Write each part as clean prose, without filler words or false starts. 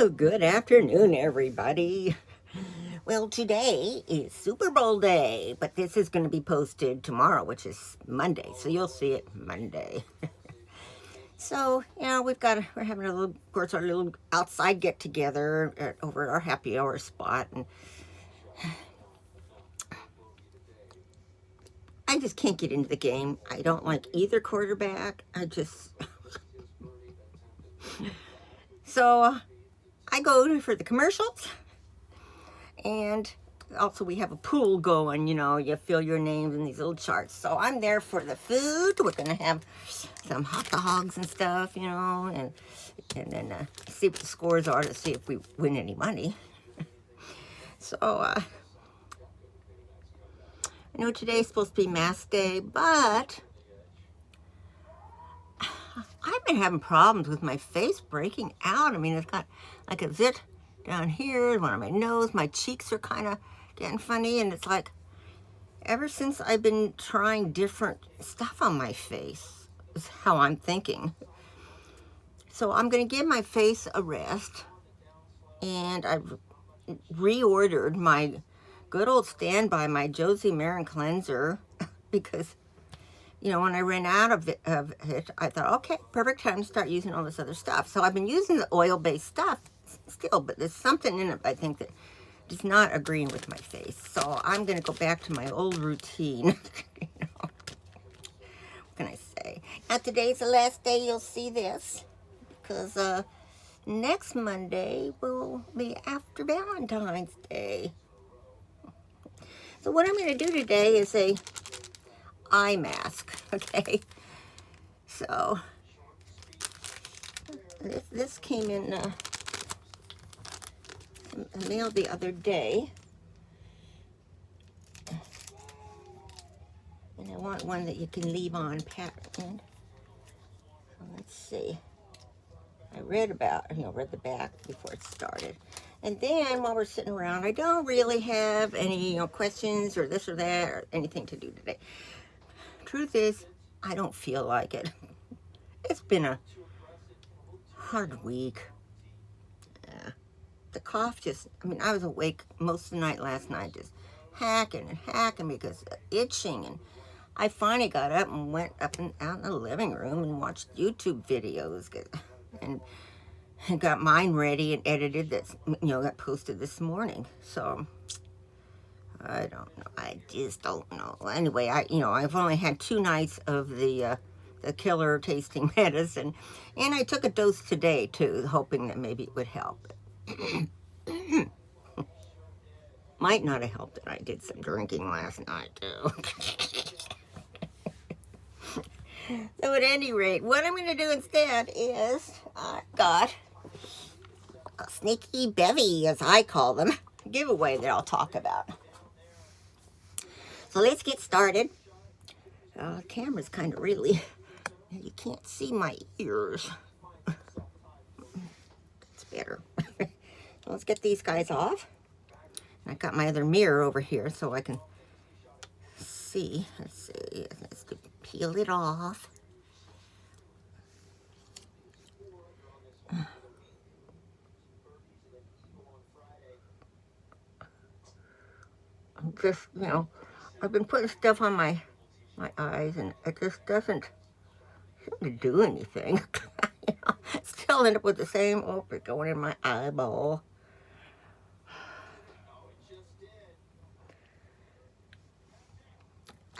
Well, good afternoon, everybody. Well, today is Super Bowl day, but this is going to be posted tomorrow, which is Monday, so you'll see it Monday. So, we're having a little, of course, our little outside get together over at our happy hour spot, and I just can't get into the game. I don't like either quarterback. So I go for the commercials, and also we have a pool going, you fill your names in these little charts. So I'm there for the food. We're going to have some hot dogs and stuff, and then see what the scores are to see if we win any money. So I know today's supposed to be mask day, but I've been having problems with my face breaking out. I mean, it's got like a zit down here, one on my nose. My cheeks are kind of getting funny, and it's like ever since I've been trying different stuff on my face is how I'm thinking. So I'm going to give my face a rest, and I've reordered my good old standby, my Josie Marin cleanser, because when I ran out of it, I thought, okay, perfect time to start using all this other stuff. So I've been using the oil-based stuff still, but there's something in it, I think, that is not agreeing with my face. So I'm going to go back to my old routine. What can I say? Now, today's the last day you'll see this, because next Monday will be after Valentine's Day. So what I'm going to do today is a eye mask, okay? So this came in the mail the other day, and I want one that you can leave on pattern. So let's see. I read the back before it started. And then while we're sitting around, I don't really have any questions or this or that or anything to do today. Truth is, I don't feel like it. It's been a hard week. The cough I was awake most of the night last night, just hacking and hacking because of itching. And I finally got up and went up and out in the living room and watched YouTube videos and got mine ready and edited. That's, got posted this morning. So I don't know. I just don't know. Anyway, I've only had 2 nights of the killer tasting medicine, and I took a dose today too, hoping that maybe it would help. Might not have helped that I did some drinking last night too. So at any rate, what I'm going to do instead is I've got a sneaky Bevy, as I call them, giveaway that I'll talk about. So let's get started. The camera's kind of really, you can't see my ears. That's better. So let's get these guys off. I got my other mirror over here so I can see. Let's see. Let's peel it off. I'm just, I've been putting stuff on my eyes, and it just doesn't seem to do anything. Still end up with the same opiate going in my eyeball.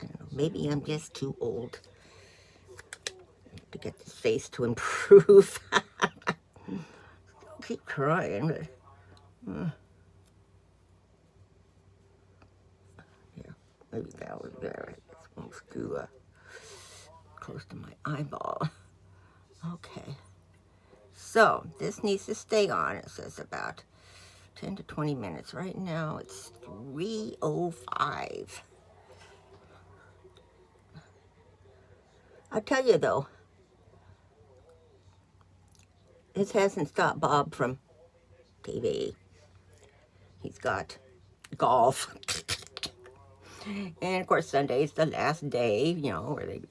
I don't know, maybe I'm just too old to get this face to improve. Still keep trying, but yeah, maybe that was there. It's almost too close to my eyeball. Okay, so this needs to stay on. It says about 10 to 20 minutes. Right now it's 3:05. I'll tell you though, this hasn't stopped Bob from TV. He's got golf. And of course, Sunday's the last day, you know, where they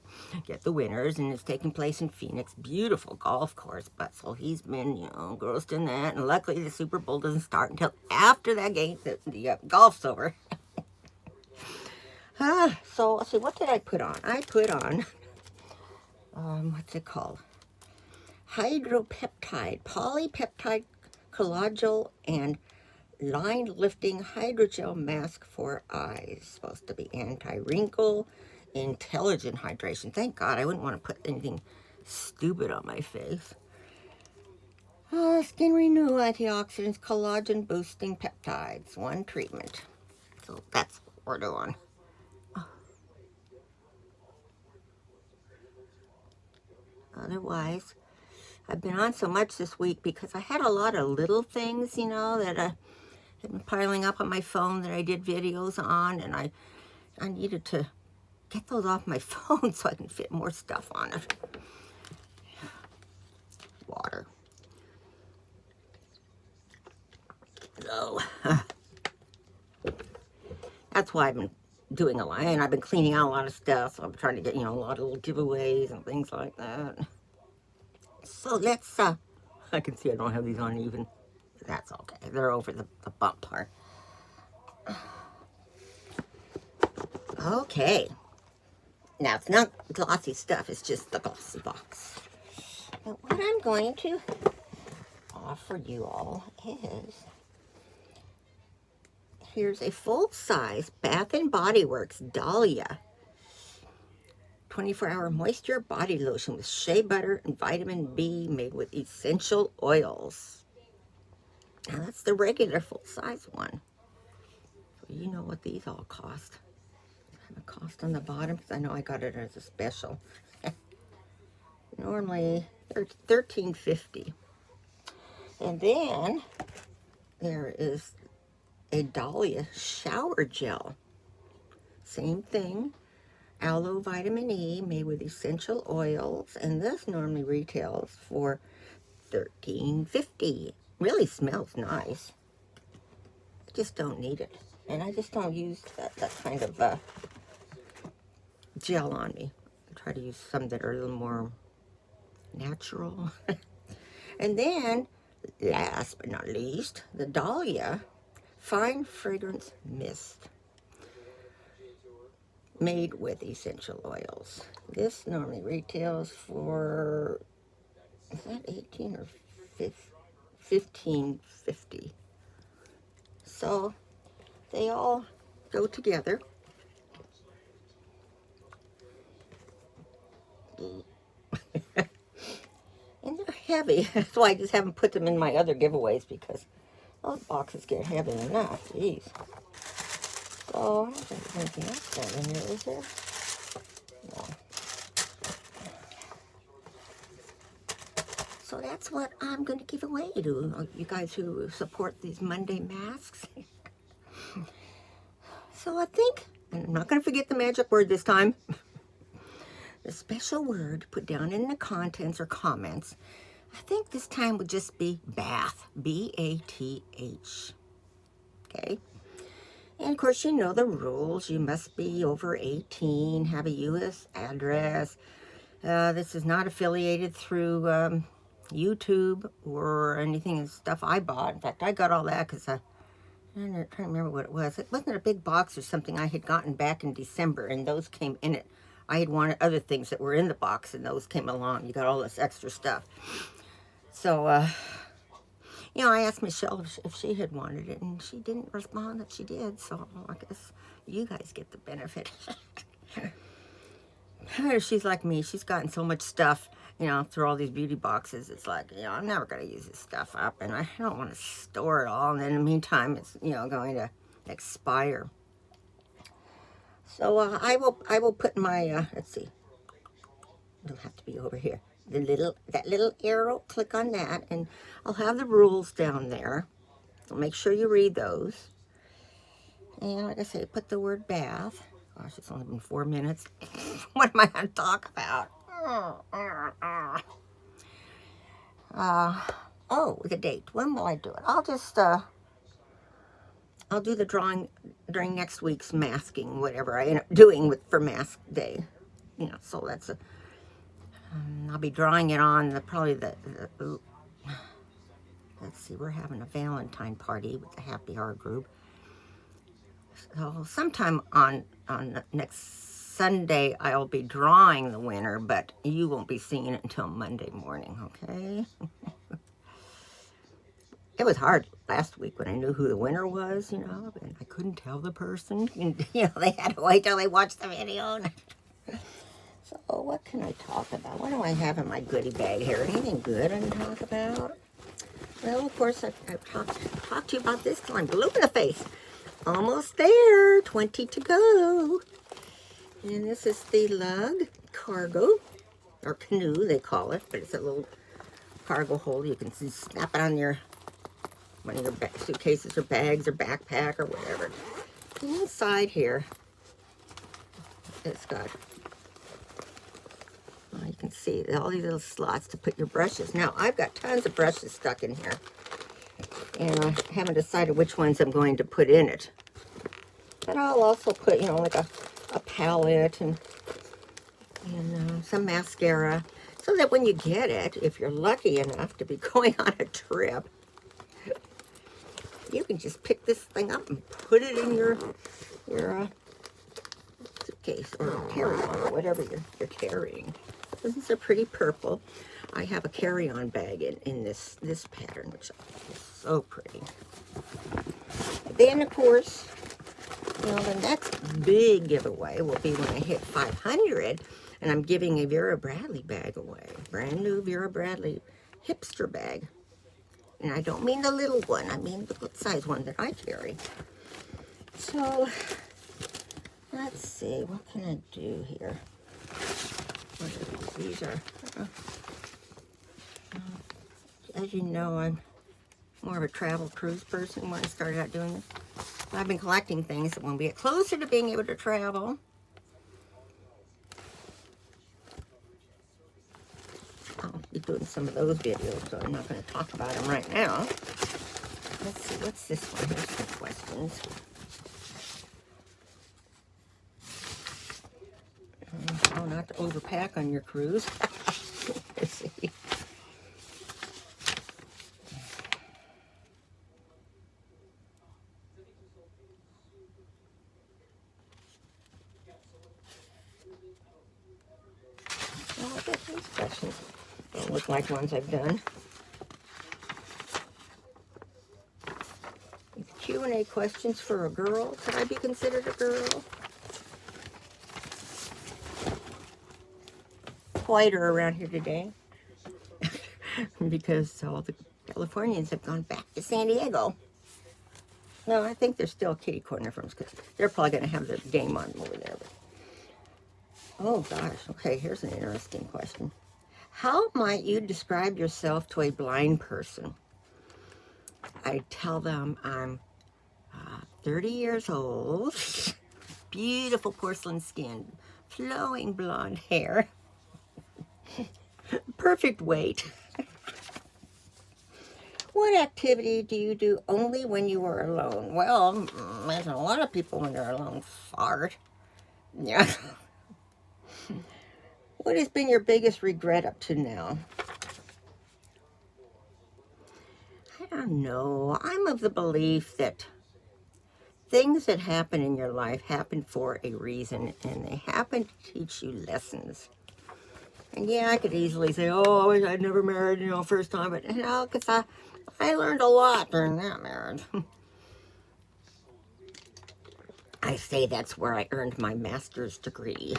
get the winners, and it's taking place in Phoenix. Beautiful golf course, but so he's been, you know, engrossed in that. And luckily, the Super Bowl doesn't start until after that game, the golf's over. So let's see, what did I put on? I put on, what's it called? Hydropeptide, polypeptide collagen, and line lifting hydrogel mask for eyes. Supposed to be anti-wrinkle, intelligent hydration. Thank God, I wouldn't want to put anything stupid on my face. Skin renew, antioxidants, collagen boosting peptides, one treatment. So that's what we're doing. Otherwise, I've been on so much this week because I had a lot of little things, you know, that had been piling up on my phone that I did videos on, and I needed to get those off my phone so I can fit more stuff on it. Water. So, that's why I've been doing a lot, and I've been cleaning out a lot of stuff, so I'm trying to get, you know, a lot of little giveaways and things like that. So let's, I can see I don't have these on even. That's okay. They're over the bump part. Okay. Now, it's not glossy stuff. It's just the glossy box. But what I'm going to offer you all is, here's a full-size Bath & Body Works Dahlia 24-hour moisture body lotion with shea butter and vitamin B made with essential oils. Now, that's the regular full-size one. So you know what these all cost. I have a cost on the bottom because I know I got it as a special. Normally $13.50. And then there is a Dahlia shower gel. Same thing. Aloe vitamin E made with essential oils. And this normally retails for $13.50. Really smells nice. I just don't need it. And I just don't use that kind of gel on me. I try to use some that are a little more natural. And then, last but not least, the Dahlia Fine Fragrance Mist made with essential oils. This normally retails for, is that 18 or 15.50? So they all go together. And they're heavy. That's why I just haven't put them in my other giveaways, because those boxes get heavy enough. Jeez. So, I don't think there's anything else down in here, is there? No. So that's what I'm going to give away to you guys who support these Monday masks. So I think, and I'm not going to forget the magic word this time, the special word put down in the contents or comments, I think this time would just be bath, B-A-T-H, okay? And of course, you know the rules. You must be over 18, have a U.S. address. This is not affiliated through YouTube or anything and stuff I bought. In fact, I got all that because I'm trying to remember what it was. It wasn't a big box or something I had gotten back in December, and those came in it. I had wanted other things that were in the box, and those came along. You got all this extra stuff. So, you know, I asked Michelle if she had wanted it, and she didn't respond that she did, so I guess you guys get the benefit. She's like me. She's gotten so much stuff, you know, through all these beauty boxes. It's like, you know, I'm never going to use this stuff up, and I don't want to store it all, and in the meantime, it's, you know, going to expire. So, I will put my, let's see, it'll have to be over here. That little arrow, click on that, and I'll have the rules down there. So make sure you read those. And like I say, put the word bath. Gosh, it's only been 4 minutes. What am I going to talk about? Oh, the date. When will I do it? I'll I'll do the drawing during next week's masking, whatever I end up doing for mask day. You know, so that's a, I'll be drawing it on probably the, let's see, we're having a Valentine party with the Happy Hour group. So sometime on next Sunday, I'll be drawing the winner, but you won't be seeing it until Monday morning, okay? It was hard last week when I knew who the winner was, you know, and I couldn't tell the person. And, you know, they had to wait till they watched the video. So what can I talk about? What do I have in my goodie bag here? Anything good I can talk about? Well, of course, I've talked to you about this till I'm blue in the face. Almost there, 20 to go. And this is the lug cargo, or canoe they call it, but it's a little cargo holder. You can snap it on one of your suitcases or bags or backpack or whatever. Inside here, it's got, well, you can see all these little slots to put your brushes. Now, I've got tons of brushes stuck in here, and I haven't decided which ones I'm going to put in it. But I'll also put, you know, like a palette and some mascara, so that when you get it, if you're lucky enough to be going on a trip, you can just pick this thing up and put it in your suitcase or carry-on or whatever you're carrying. This is a pretty purple. I have a carry-on bag in this pattern, which is so pretty. Then, of course, you know, the next big giveaway will be when I hit 500, and I'm giving a Vera Bradley bag away. Brand new Vera Bradley hipster bag. And I don't mean the little one. I mean the good size one that I carry. So, let's see. What can I do here? These are, as you know, I'm more of a travel cruise person when I started out doing this. I've been collecting things that when we get closer to being able to travel, I'll be doing some of those videos, so I'm not going to talk about them right now. Let's see, what's this one? Here's some questions. How not to overpack on your cruise. Let's see. Oh, I bet these questions don't look like ones I've done. Q&A questions for a girl. Could I be considered a girl? Quieter around here today because all the Californians have gone back to San Diego. No, I think there's still kitty corner firms because they're probably going to have their game on over there. But, oh gosh, okay, here's an interesting question. How might you describe yourself to a blind person? I tell them I'm 30 years old, beautiful porcelain skin, flowing blonde hair, perfect weight. What activity do you do only when you are alone? Well, there's a lot of people when they're alone fart. Yeah. What has been your biggest regret up to now? I don't know. I'm of the belief that things that happen in your life happen for a reason, and they happen to teach you lessons. And yeah, I could easily say, oh, I wish I'd never married, you know, first time, but, you know, because I learned a lot during that marriage. I say that's where I earned my master's degree.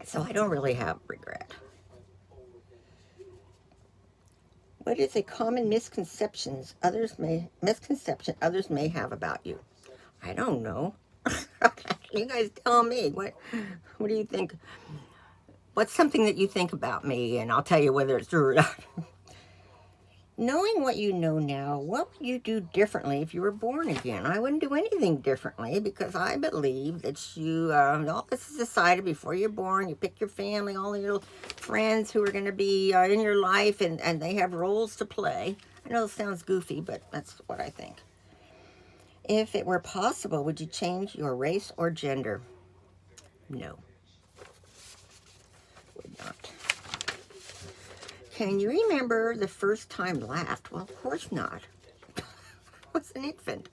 So I don't really have regret. What is a common misconception others may have about you? I don't know. You guys tell me. What do you think? What's something that you think about me, and I'll tell you whether it's true or not. Knowing what you know now, what would you do differently if you were born again? I wouldn't do anything differently because I believe that you, all this is decided before you're born. You pick your family, all your friends who are going to be in your life, and they have roles to play. I know it sounds goofy, but that's what I think. If it were possible, would you change your race or gender? No, would not. Can you remember the first time laughed? Well, of course not. I was an infant.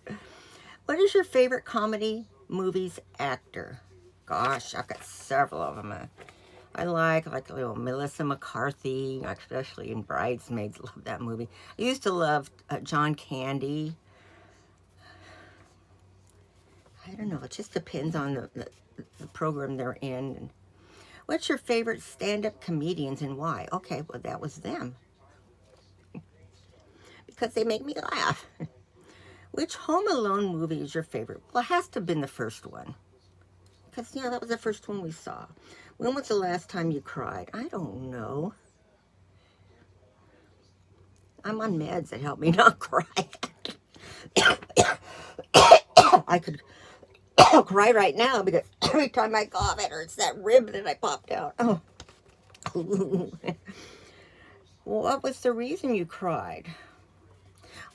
What is your favorite comedy movies actor? Gosh, I've got several of them. I like little Melissa McCarthy, especially in Bridesmaids. Love that movie. I used to love John Candy. I don't know. It just depends on the program they're in. What's your favorite stand-up comedians and why? Okay, well, that was them. Because they make me laugh. Which Home Alone movie is your favorite? Well, it has to have been the first one. Because, that was the first one we saw. When was the last time you cried? I don't know. I'm on meds that help me not cry. I could cry right now because every time I cough, it hurts that rib that I popped out. Oh. What was the reason you cried?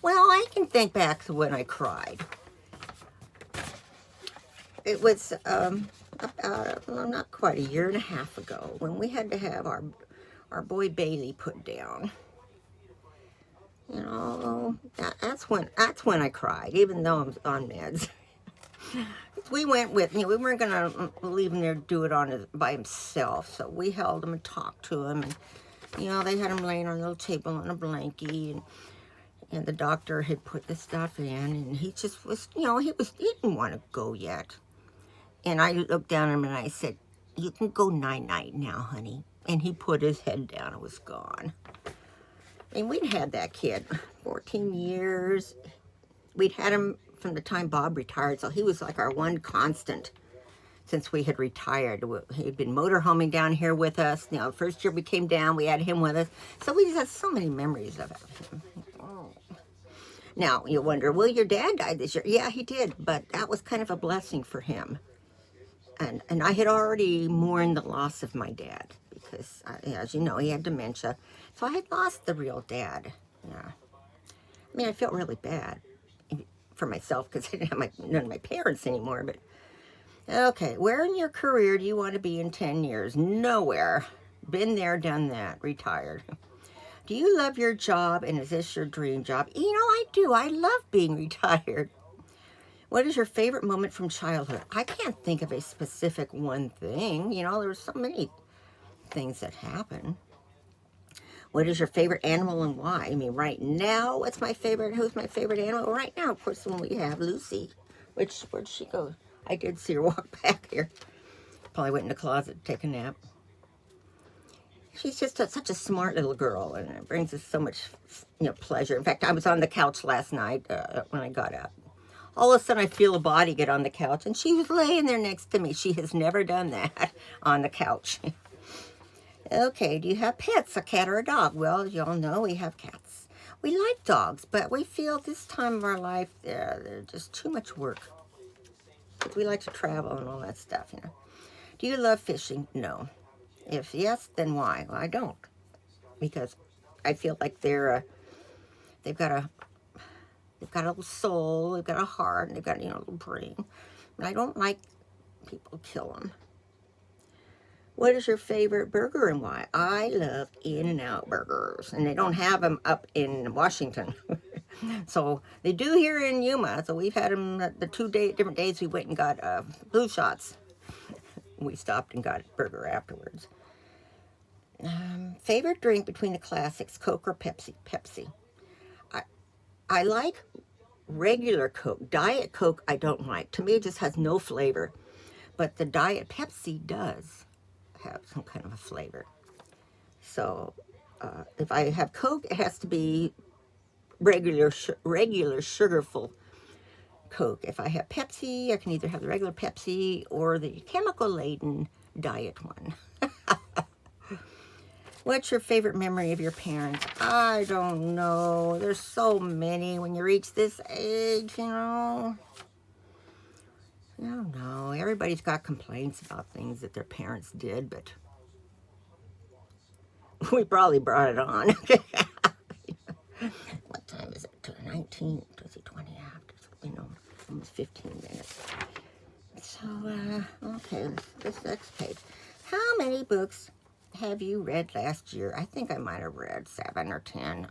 Well, I can think back to when I cried. It was about, not quite a year and a half ago when we had to have our boy Bailey put down. That's when I cried, even though I was on meds. We went with, we weren't going to leave him there to do it by himself, so we held him and talked to him, and, they had him laying on a little table on a blankie, and the doctor had put the stuff in, and he just was, he didn't want to go yet. And I looked down at him and I said, you can go night-night now, honey. And he put his head down and was gone. And we'd had that kid 14 years. We'd had him from the time Bob retired, so he was like our one constant since we had retired. He'd been motorhoming down here with us. The first year we came down, we had him with us. So we just had so many memories of him. Oh. Now, you wonder, well, your dad died this year. Yeah, he did, but that was kind of a blessing for him. And I had already mourned the loss of my dad because, as you know, he had dementia. So I had lost the real dad. Yeah. I felt really bad for myself because I didn't have none of my parents anymore. But, okay, where in your career do you want to be in 10 years? Nowhere. Been there, done that, retired. Do you love your job, and is this your dream job? I do. I love being retired. What is your favorite moment from childhood? I can't think of a specific one thing. There's so many things that happen. What is your favorite animal and why? Right now, what's my favorite? Who's my favorite animal? Right now, of course, when we have Lucy. Where'd she go? I did see her walk back here. Probably went in the closet to take a nap. She's just such a smart little girl, and it brings us so much, pleasure. In fact, I was on the couch last night when I got up. All of a sudden, I feel a body get on the couch, and she was laying there next to me. She has never done that on the couch. Okay, do you have pets, a cat or a dog? Well, as you all know, we have cats. We like dogs, but we feel this time of our life, they're just too much work. We like to travel and all that stuff, Do you love fishing? No. If yes, then why? Well, I don't. Because I feel like they've got a little soul, they've got a heart, and they've got, a little brain. And I don't like people kill them. What is your favorite burger and why? I love In-N-Out burgers, and they don't have them up in Washington. So they do here in Yuma. So we've had them the different days we went and got blue shots. We stopped and got a burger afterwards. Favorite drink between the classics, Coke or Pepsi? Pepsi. I like regular Coke. Diet Coke I don't like. To me, it just has no flavor. But the Diet Pepsi does have some kind of a flavor. So if I have Coke, it has to be regular sugarful Coke. If I have Pepsi, I can either have the regular Pepsi or the chemical-laden diet one. What's your favorite memory of your parents? I don't know. There's so many when you reach this age, you know. I don't know. Everybody's got complaints about things that their parents did, but we probably brought it on. What time is it? 19, 20 after. You know, almost 15 minutes. So, okay, this next page. How many books have you read last year? I think I might have read 7 or 10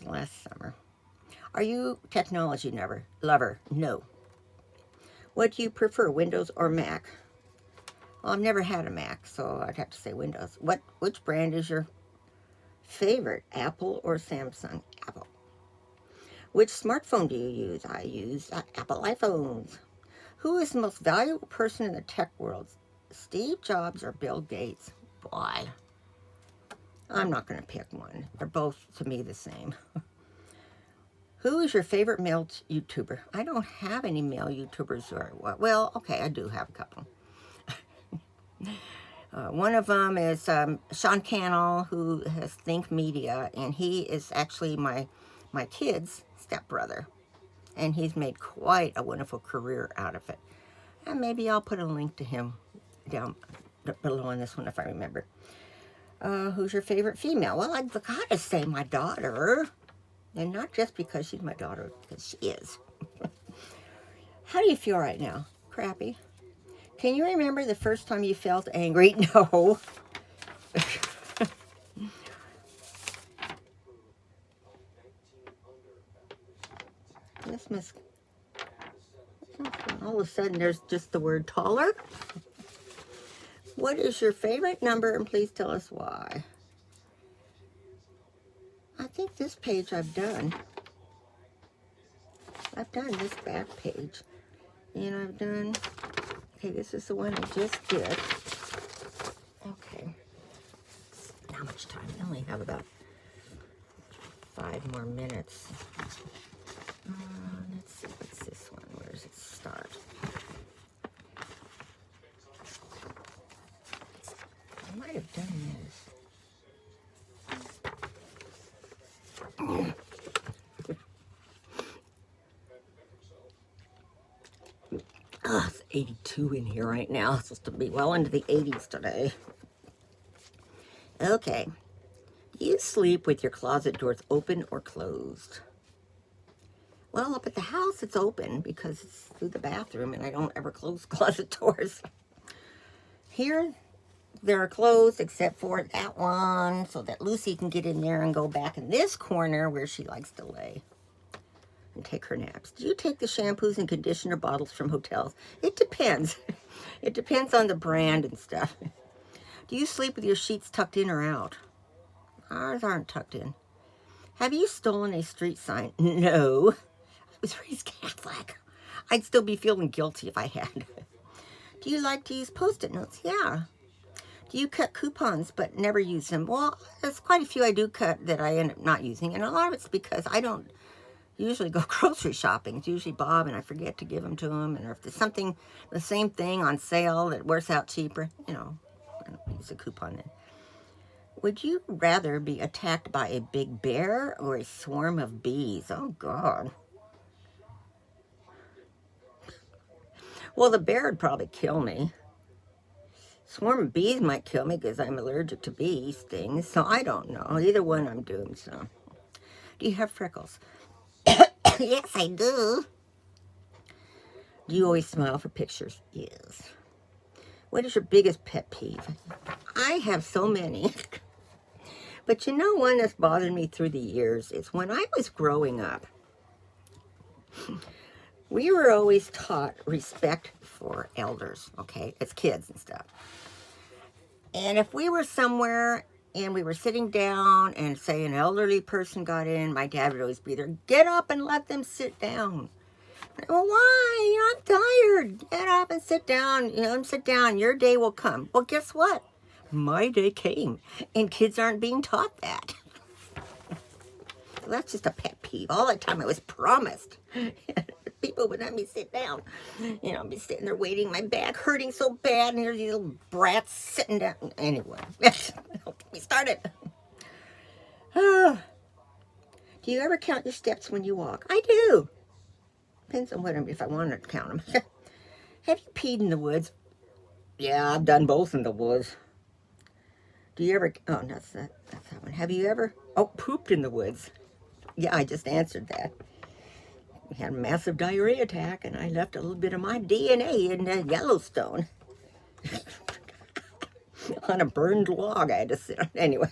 last summer. Are you technology lover? No. What do you prefer, Windows or Mac? Well, I've never had a Mac, so I'd have to say Windows. Which brand is your favorite, Apple or Samsung? Apple. Which smartphone do you use? I use Apple iPhones. Who is the most valuable person in the tech world? Steve Jobs or Bill Gates? Boy, I'm not going to pick one. They're both, to me, the same. Who is your favorite male YouTuber? I don't have any male YouTubers. Well, okay, I do have a couple. One of them is Sean Cannell, who has Think Media, and he is actually my kid's stepbrother. And he's made quite a wonderful career out of it. And maybe I'll put a link to him down below on this one if I remember. Who's your favorite female? Well, I've got to say my daughter. And not just because she's my daughter, because she is. How do you feel right now? Crappy. Can you remember the first time you felt angry? No. This must... All of a sudden, there's just the word taller. What is your favorite number? And please tell us why. I think this page I've done. I've done this back page. And I've done... Okay, this is the one I just did. Okay. How much time? I only have about 5 more minutes. Let's see, what's this one? Where does it start? I might have done this. Oh, it's 82 in here right now. It's supposed to be well into the 80s today. Okay. Do you sleep with your closet doors open or closed? Well, up at the house, it's open because it's through the bathroom, and I don't ever close closet doors. Here, they're closed except for that one, so that Lucy can get in there and go back in this corner where she likes to lay and take her naps. Do you take the shampoos and conditioner bottles from hotels? It depends. It depends on the brand and stuff. Do you sleep with your sheets tucked in or out? Ours aren't tucked in. Have you stolen a street sign? No. I was raised Catholic. I'd still be feeling guilty if I had. Do you like to use Post-it notes? Yeah. Do you cut coupons but never use them? Well, there's quite a few I do cut that I end up not using, and a lot of it's because I don't usually go grocery shopping. It's usually Bob, and I forget to give them to him, and if there's something, the same thing on sale that works out cheaper, you know, I don't use a coupon then. Would you rather be attacked by a big bear or a swarm of bees? Oh, God. Well, the bear would probably kill me. Swarm of bees might kill me because I'm allergic to bee stings, so I don't know. Either one, I'm doomed, so. Do you have freckles? Yes, I do. Do you always smile for pictures? Yes. What is your biggest pet peeve? I have so many. But you know, one that's bothered me through the years is when I was growing up, we were always taught respect for elders, okay, as kids and stuff. And if we were somewhere and we were sitting down and, say, an elderly person got in, my dad would always be there, get up and let them sit down. Well, why? You know, I'm tired. Get up and sit down. You know, sit down. Your day will come. Well, guess what? My day came, and kids aren't being taught that. So that's just a pet peeve. All the time I was promised. People would let me sit down. You know, I'd be sitting there waiting, my back hurting so bad, and here's these little brats sitting down. Anyway. We started. Oh, do you ever count your steps when you walk? I do. Depends on if I wanted to count them. Have you peed in the woods? Yeah, I've done both in the woods. Do you ever, oh, that's that one. Have you ever, pooped in the woods? Yeah, I just answered that. We had a massive diarrhea attack, and I left a little bit of my DNA in Yellowstone. On a burned log I had to sit on. Anyway,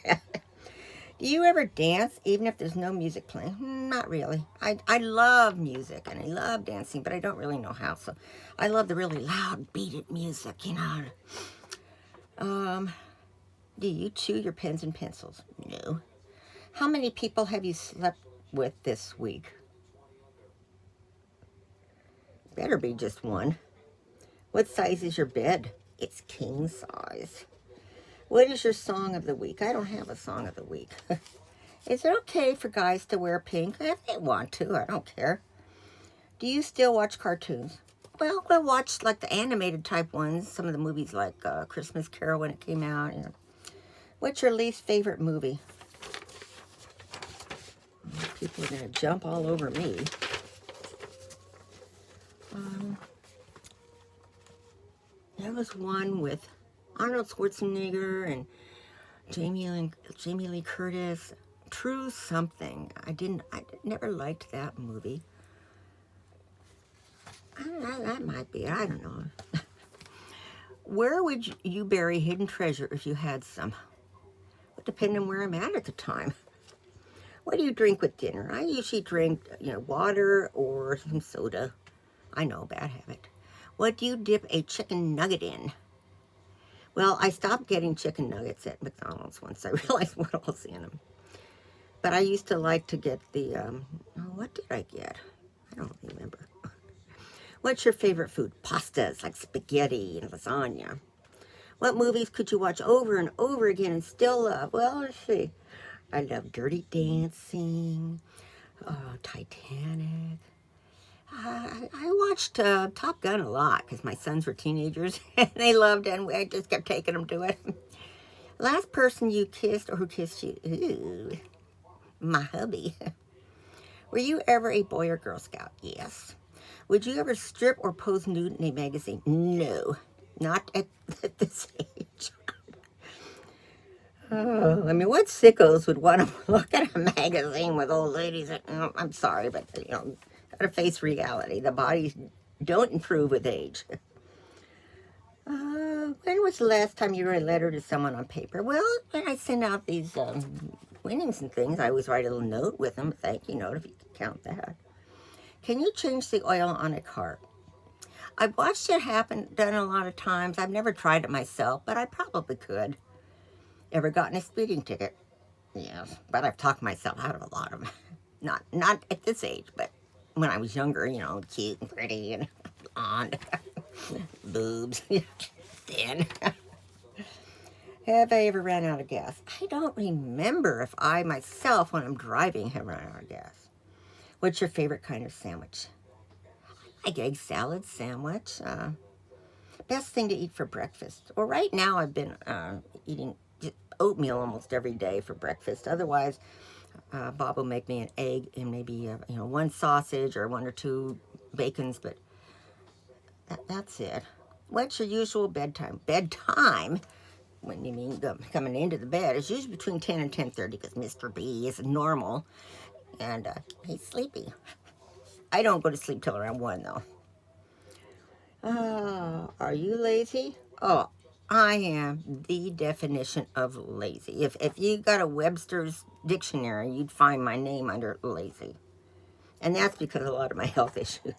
do you ever dance even if there's no music playing? Not really. I love music, and I love dancing, but I don't really know how. So I love the really loud, beat-it music, you know. Do you chew your pens and pencils? No. How many people have you slept with this week? Better be just one. What size is your bed? It's king size. What is your song of the week? I don't have a song of the week. Is it okay for guys to wear pink? If they want to, I don't care. Do you still watch cartoons? Well, I watched like the animated type ones, some of the movies like Christmas Carol when it came out. You know. What's your least favorite movie? People are going to jump all over me. There was one with Arnold Schwarzenegger and Jamie Lee Curtis. True something. I never liked that movie. That might be it. I don't know. Where would you bury hidden treasure if you had some? It would depend on where I'm at the time. What do you drink with dinner? I usually drink, water or some soda. I know, bad habit. What do you dip a chicken nugget in? Well, I stopped getting chicken nuggets at McDonald's once I realized what all's in them. But I used to like to get the, what did I get? I don't remember. What's your favorite food? Pastas, like spaghetti and lasagna. What movies could you watch over and over again and still love? Well, let's see. I love Dirty Dancing, Titanic. I watched Top Gun a lot because my sons were teenagers and they loved it, and I just kept taking them to it. Last person you kissed or who kissed you? Ooh, my hubby. Were you ever a Boy or Girl Scout? Yes. Would you ever strip or pose nude in a magazine? No, not at this age. Oh, I mean, what sickos would want to look at a magazine with old ladies? I'm sorry, but, gotta face reality. The bodies don't improve with age. When was the last time you wrote a letter to someone on paper? Well, when I send out these winnings and things, I always write a little note with them, a thank you note, if you can count that. Can you change the oil on a car? I've watched it happen, done a lot of times. I've never tried it myself, but I probably could. Ever gotten a speeding ticket? Yes, but I've talked myself out of a lot of them. Not at this age, but when I was younger, cute and pretty and blonde, boobs, thin. Have I ever ran out of gas? I don't remember if I myself, when I'm driving, have run out of gas. What's your favorite kind of sandwich? I like egg salad sandwich. Best thing to eat for breakfast. Well, right now I've been eating oatmeal almost every day for breakfast. Otherwise, Bob will make me an egg and maybe one sausage or one or two bacons, but that's it. What's your usual bedtime? Bedtime, when you mean coming into the bed, is usually between 10 and 10:30 because Mr. B is normal and he's sleepy. I don't go to sleep till around 1 though. Are you lazy? Oh, I am the definition of lazy. If you got a Webster's dictionary, you'd find my name under lazy. And that's because of a lot of my health issues.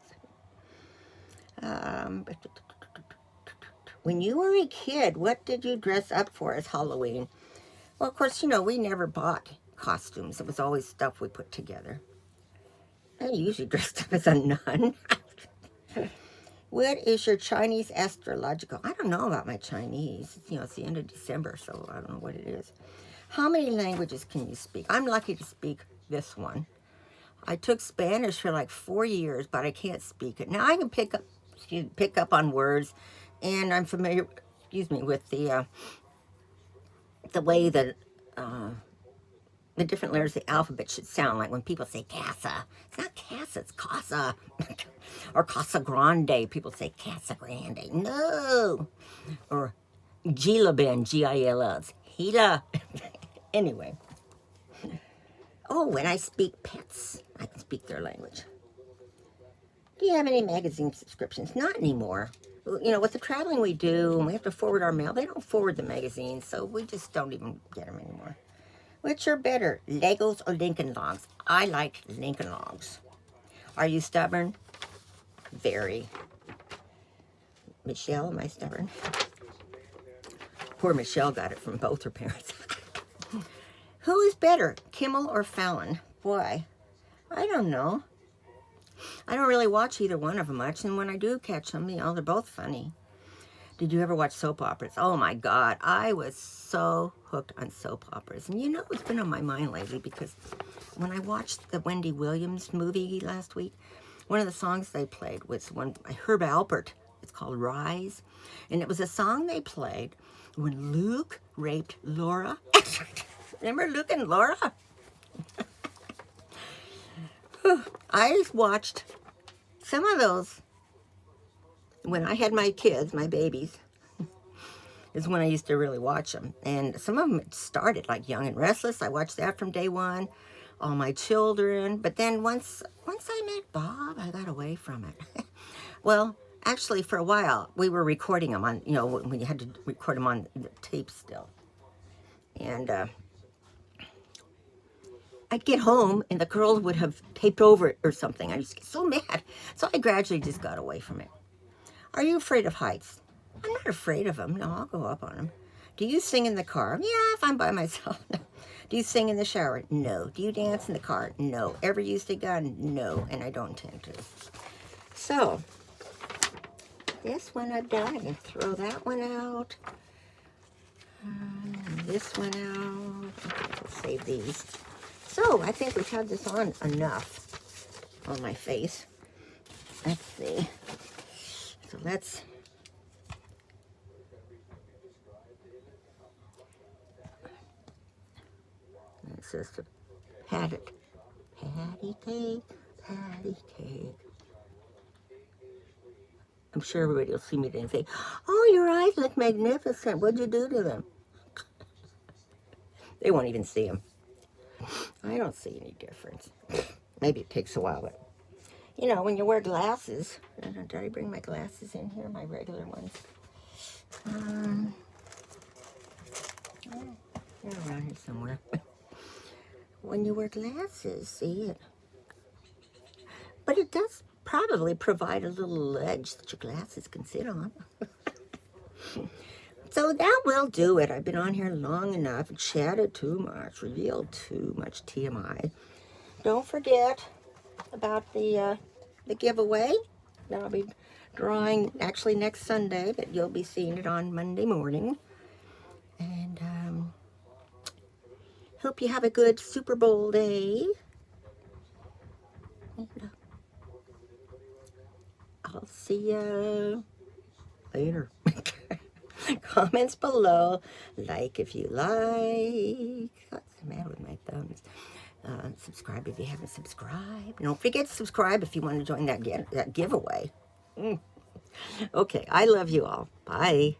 When you were a kid, what did you dress up for as Halloween? Well, of course, we never bought costumes. It was always stuff we put together. I usually dressed up as a nun. What is your Chinese astrological? I don't know about my Chinese. It's the end of December, so I don't know what it is. How many languages can you speak? I'm lucky to speak this one. I took Spanish for like 4 years, but I can't speak it. Now I can pick up on words, and I'm familiar, with the way that the different letters of the alphabet should sound like when people say Casa. It's not Casa, it's Casa. Or Casa Grande. People say Casa Grande. No. Or Gilabin, G-I-L-L. It's Gila. Anyway. Oh, when I speak pets, I can speak their language. Do you have any magazine subscriptions? Not anymore. You know, with the traveling we do, and we have to forward our mail, they don't forward the magazines, so we just don't even get them anymore. Which are better, Legos or Lincoln Logs? I like Lincoln Logs. Are you stubborn? Very. Michelle, am I stubborn? Poor Michelle got it from both her parents. Who is better, Kimmel or Fallon? Boy, I don't know. I don't really watch either one of them much, and when I do catch them, you know, they're both funny. Did you ever watch soap operas? Oh my God, I was so hooked on soap operas. And you know what's been on my mind lately, because when I watched the Wendy Williams movie last week, one of the songs they played was one by Herb Alpert. It's called Rise. And it was a song they played when Luke raped Laura. Remember Luke and Laura? I watched some of those when I had my kids, my babies, is when I used to really watch them. And some of them started like Young and Restless. I watched that from day one. All My Children. But then once I met Bob, I got away from it. Well, actually, for a while, we were recording them on, you know, when you had to record them on the tape still. And I'd get home and the girls would have taped over it or something. I just get so mad. So I gradually just got away from it. Are you afraid of heights? I'm not afraid of them. No, I'll go up on them. Do you sing in the car? Yeah, if I'm by myself. Do you sing in the shower? No. Do you dance in the car? No. Ever used a gun? No, and I don't intend to. So, this one I've done. I can throw that one out. This one out. Okay, we'll save these. So, I think we've had this on enough on my face. Let's see. So let's... It says to pat it. Patty cake, patty cake. I'm sure everybody will see me and say, oh, your eyes look magnificent. What'd you do to them? They won't even see them. I don't see any difference. Maybe it takes a while, but you know, when you wear glasses, did I bring my glasses in here, my regular ones? They're around here somewhere. When you wear glasses, see it. But it does probably provide a little ledge that your glasses can sit on. So that will do it. I've been on here long enough, chatted too much, revealed too much TMI. Don't forget about the giveaway that I'll be drawing actually next Sunday, but you'll be seeing it on Monday morning. And hope you have a good Super Bowl day. And, I'll see you later. Comments below. Like if you like. What's the matter with my thumbs? Subscribe if you haven't subscribed. Don't forget to subscribe if you want to join that giveaway. Okay, I love you all. Bye.